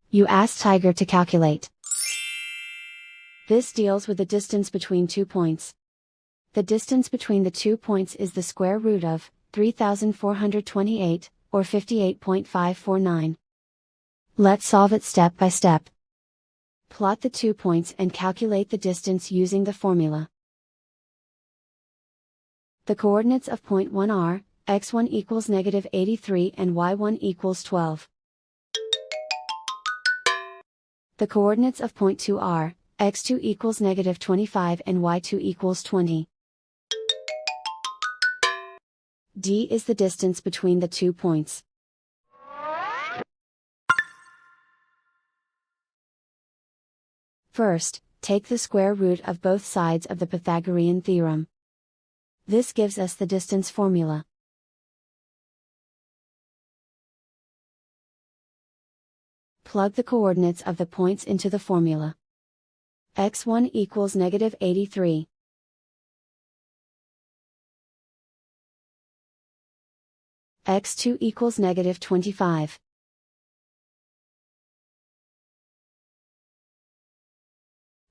You ask Tiger to calculate. This deals with the distance between 2 points. The distance between the 2 points is the square root of 3,428, or 58.549. Let's solve it step by step. Plot the 2 points and calculate the distance using the formula. The coordinates of point 1 are, x1 equals -83 and y1 equals 12. The coordinates of point 2 are, x2 equals -25 and y2 equals 20. D is the distance between the 2 points. First, take the square root of both sides of the Pythagorean theorem. This gives us the distance formula. Plug the coordinates of the points into the formula. x1 equals -83. x2 equals -25.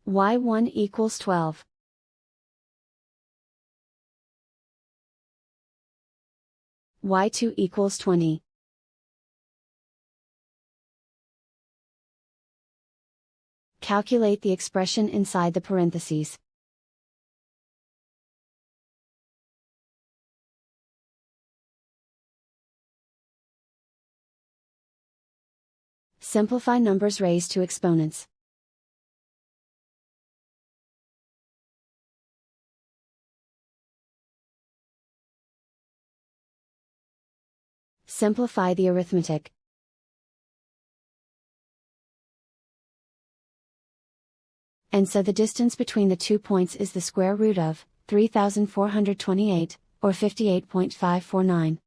y1 equals 12. y2 equals 20. Calculate the expression inside the parentheses. Simplify numbers raised to exponents. Simplify the arithmetic. And so the distance between the 2 points is the square root of 3,428, or 58.549.